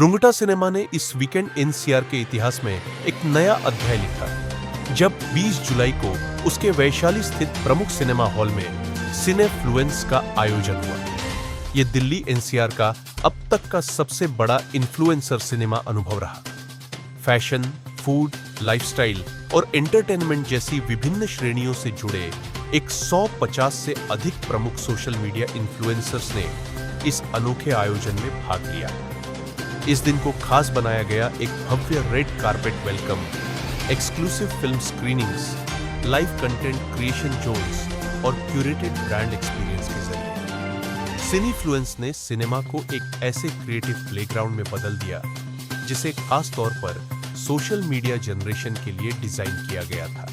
Rungta cinema ने इस weekend NCR के इतिहास में एक नया अध्याय लिखा जब 20 जुलाई को उसके वैशाली स्थित प्रमुख सिनेमा हॉल में सिनेफ्लुएंस का आयोजन हुआ। यह दिल्ली एनसीआर का अब तक का सबसे बड़ा इन्फ्लुएंसर सिनेमा अनुभव रहा। फैशन, फूड, लाइफस्टाइल और एंटरटेनमेंट जैसी विभिन्न श्रेणियों से जुड़े 150 से अधिक प्रमुख सोशल मीडिया इन्फ्लुएंसर्स ने इस अनोखे आयोजन में भाग लिया। इस दिन को खास बनाया गया एक भव्य red carpet welcome, exclusive film screenings, live content creation zones और क्यूरेटेड ब्रांड एक्सपीरियंस के जरिए सिनेफ्लुएंस ने सिनेमा को एक ऐसे क्रिएटिव प्लेग्राउंड में बदल दिया जिसे खास तौर पर सोशल मीडिया जनरेशन के लिए डिजाइन किया गया था।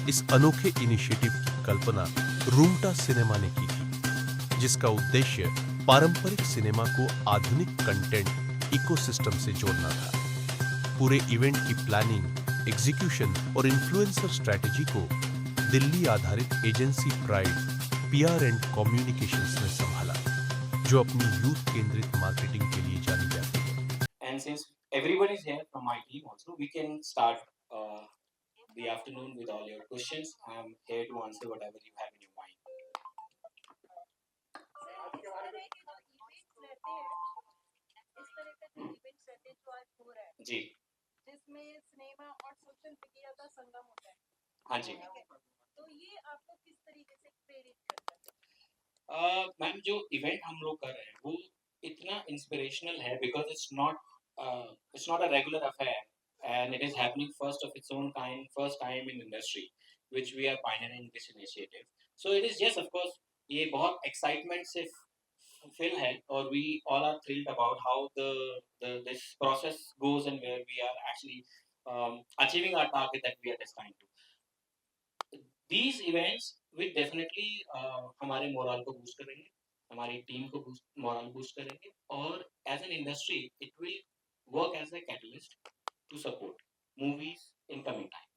इस अनोखे इनिशिएटिव की कल्पना रुंगटा सिनेमा ने की थी, जिसका उद्देश्य पारंपरिक सिनेमा को आधुनिक कंटेंट इकोसिस्टम से जोड़ना था। पूरे इवेंट की प्लानिंग, एग्जीक्यूशन और इन्फ्लुएंसर स्ट्रैटेजी को दिल्ली आधारित agency pride PR and communications ने संभाला, जो अपनी यूथ केंद्रित मार्केटिंग के लिए जानी जाती है। And since everyone is here from my team also, we can start the afternoon with all your questions. I'm here to answer whatever you have in your mind. जी, जिसमें सिनेमा और social media का संगम होता है। हाँ जी। तो ये आपको किस तरीके से प्रेरित करता है? मैम, जो इवेंट हम लोग कर रहे हैं वो इतना इंस्पिरेशनल है because it's not a regular affair and it is happening first of its own kind, first time in industry which we are pioneering this initiative. So it is just of course ये बहुत excitement से fill है और we all are thrilled about how the this process goes and where we are actually achieving our target that we are destined to. These events will definitely हमारे moral को boost करेंगे, हमारी team को moral boost करेंगे और as an industry it will work as a catalyst to support movies in coming time.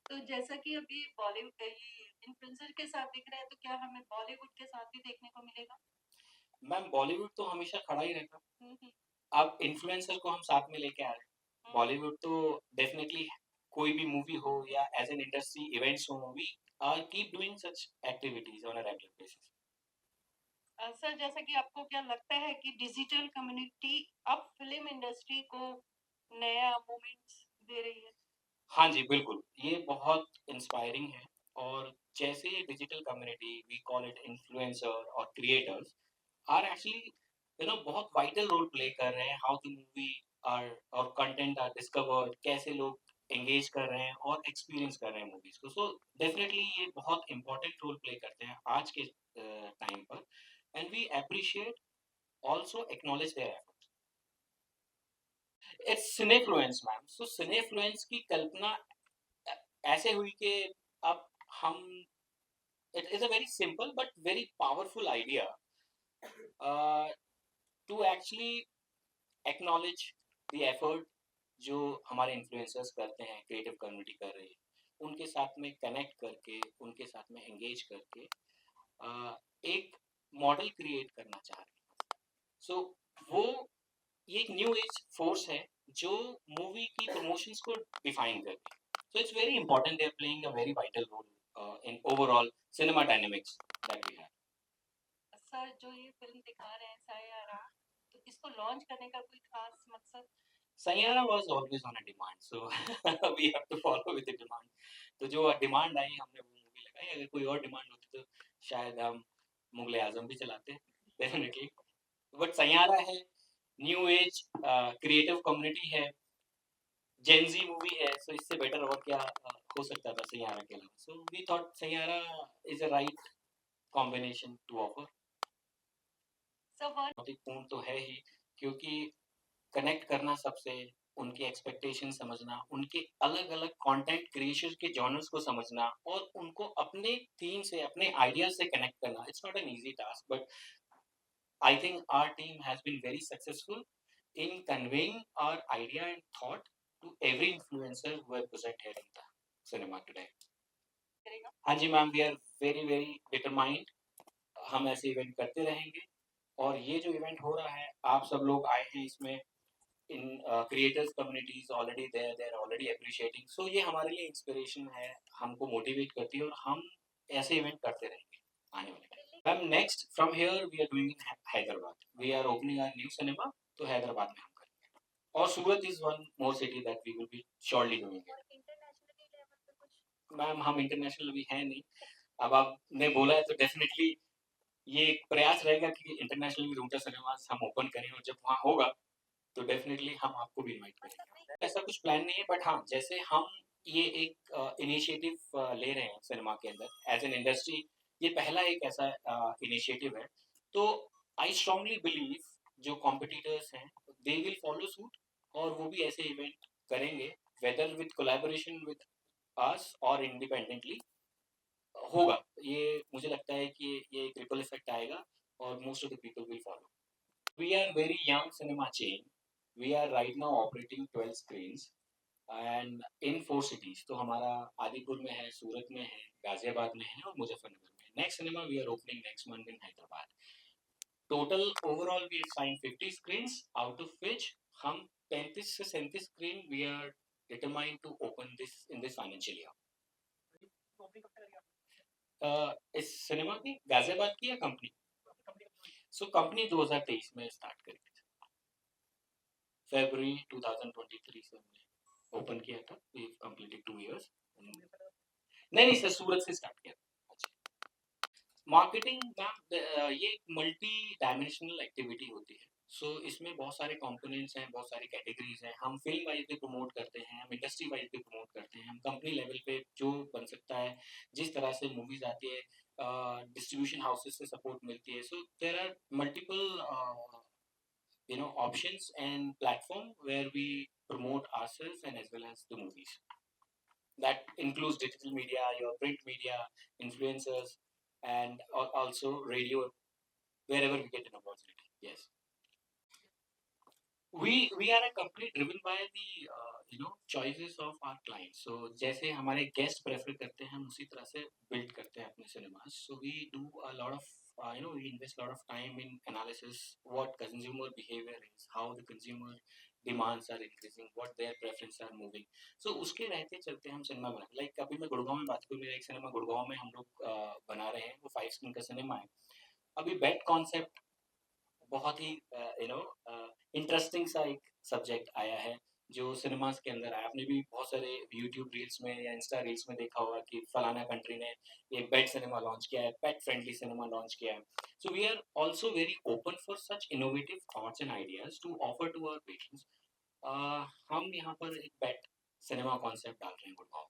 तो जैसा कि अभी बॉलीवुड इन्फ्लुएंसर के साथ दिख रहा है, तो क्या हमें बॉलीवुड के साथ भी देखने को मिलेगा? मैम, बॉलीवुड तो हमेशा खड़ा ही रहता। अब इन्फ्लुएंसर को हम साथ में लेके आ रहे हैं। बॉलीवुड तो डेफिनेटली कोई भी मूवी हो या एज एन इंडस्ट्री इवेंट्स हो, we are keep doing such activities on a regular basis. Sir, जैसा कि आपको क्या लगता है कि डिजिटल कम्युनिटी अब फिल्म इंडस्ट्री को नया मोमेंट्स दे रही है? हाँ जी, बिल्कुल। ये बहुत इंस्पायरिंग है और जैसे ये digital community, we call it influencer और क्रिएटर्स आर एक्चुअली बहुत वाइटल रोल प्ले कर रहे हैं हाउ द मूवी आर और कंटेंट आर डिस्कवर्ड, कैसे लोग एंगेज कर रहे हैं और एक्सपीरियंस कर रहे हैं मूवीज को। सो डेफिनेटली ये बहुत इंपॉर्टेंट रोल प्ले करते हैं आज के टाइम पर and we appreciate also acknowledge their efforts. It's Cinefluence ma'am. So Cinefluence की कल्पना ऐसे हुई कि अब हम it is a very simple but very powerful idea to actually acknowledge the effort जो हमारे इन्फ्लुएंसर्स करते हैं, क्रिएटिव कम्युनिटी कर रही है, उनके साथ में कनेक्ट करके, उनके साथ में एंगेज करके एक मॉडल क्रिएट करना चाह रहे हैं। सो वो ये एक न्यू एज फोर्स है जो मूवी की प्रमोशंस को डिफाइन करती है। So it's very important, they are playing a very vital role in overall cinema dynamics that we have. Sir, जो ये फिल्म दिखा रहे हैं सैयारा, तो इसको लॉन्च करने का कोई खास मकसद? Saiyaara was always on a demand, so we have to follow with the demand. तो जो डिमांड आई हमने वो मूवी लगाई। अगर कोई और डिमांड होती तो शायद हम मुगले आजम भी चलाते डेफिनेटली। बट सैयारा है, न्यू एज क्रिएटिव कम्युनिटी है, जेन ज़ी मूवी है, सो इससे बेटर और क्या हो सकता था सैयारा के अलावा। So we thought Saiyaara is a right combination to offer. महत्वपूर्ण तो है ही, क्योंकि कनेक्ट करना सबसे, उनकी एक्सपेक्टेशन समझना, उनके अलग-अलग कंटेंट क्रिएशन के जॉनर्स को समझना और उनको अपने थीम से, अपने आइडियाज से कनेक्ट करना, it's not an easy task, but I think our team has been very successful in conveying our idea and thought to every influencer who are present here in the cinema today. हाँ जी ma'am, we are very very determined. हम ऐसे event करते रहेंगे और ये जो event हो रहा है, आप सब लोग आए हैं इसमें, in creators communities already there, they are already appreciating, so ये हमारे लिए इंस्पिरेशन है, हमको मोटिवेट करती है और हम ऐसे इवेंट करते रहेंगे आने वाले time. Ma'am next from here we are doing in Hyderabad, we are opening a new cinema, तो हैदराबाद में हम करेंगे, और Surat is one more city that we will be surely doing it. Ma'am हम इंटरनेशनल अभी है नहीं, अब आपने बोला है तो डेफिनेटली ये एक प्रयास रहेगा कि इंटरनेशनल रूटर सिनेमास हम ओपन करें, और जब वहाँ होगा तो डेफिनेटली हम आपको भी इनवाइट करेंगे। ऐसा कुछ प्लान नहीं है, बट हाँ, जैसे हम ये एक इनिशिएटिव ले रहे हैं सिनेमा के अंदर एज एन इंडस्ट्री, ये पहला एक ऐसा इनिशिएटिव है, तो आई स्ट्रांगली बिलीव जो कॉम्पिटिटर्स हैं दे विल फॉलो सूट, और वो भी ऐसे इवेंट करेंगे, whether with collaboration with us और इंडिपेंडेंटली होगा। ये मुझे लगता है कि ये एक रिपल इफेक्ट आएगा और most of the people will follow. We are very young cinema chain, we are right now operating 12 screens and in 4 cities, तो हमारा आदिपुर में है, सूरत में है, गाजियाबाद में है और मुजफ्फरनगर में। Next cinema we are opening next month in Hyderabad. Total overall we sign 50 screens, out of which हम 35 से 37 screen we are determined to open this in this financial year. इस सिनेमा की गाजियाबाद की या कंपनी? सो कंपनी 2023 में start करी थी, फरवरी 2023 से हमने ओपन किया था, वी कंप्लीटेड 2 इयर्स। नहीं सर, सूरत से स्टार्ट किया था। मार्केटिंग मैम ये मल्टी डायमेंशनल एक्टिविटी होती है, सो इसमें बहुत सारे कंपोनेंट्स हैं, बहुत सारी कैटेगरीज हैं। हम फिल्म वाइज भी प्रमोट करते हैं, हम इंडस्ट्री वाइज भी प्रमोट करते हैं, हम कंपनी लेवल पे जो बन सकता है, जिस तरह से मूवीज आती है, डिस्ट्रीब्यूशन हाउसेस से सपोर्ट मिलती है, so there are multiple options and platform where we promote ourselves and as well as the movies. That includes digital media, your print media, influencers, and also radio, wherever we get an opportunity. Yes. We are a company driven by the choices of our clients. So जैसे हमारे guest prefer करते हैं, हम उसी तरह से build करते हैं अपने cinemas. So we do a lot of we invest a lot of time in analysis what consumer behavior is, how the consumer demands are increasing, what their preferences are moving. So उसके रहते चलते हम cinema बना, like अभी मैं गुड़गांव में बात करूँ, मेरा एक सिनेमा गुड़गांव में हम लोग बना रहे हैं, वो 5 स्क्रीन का सिनेमा है। अभी बेट कॉन्सेप्ट बहुत ही इंटरेस्टिंग सा एक सब्जेक्ट आया है जो सिनेमास के अंदर आया। आपने भी बहुत सारे यूट्यूब रील्स में या इंस्टा रील्स में देखा होगा कि फलाना कंट्री ने एक पेट सिनेमा लॉन्च किया है, पेट फ्रेंडली सिनेमा लॉन्च किया है। So we are also very open for such innovative thoughts and ideas to offer to our patients. हम यहाँ पर एक पेट सिनेमा कॉन्सेप्ट डाल रहे हैं गुड़गांव।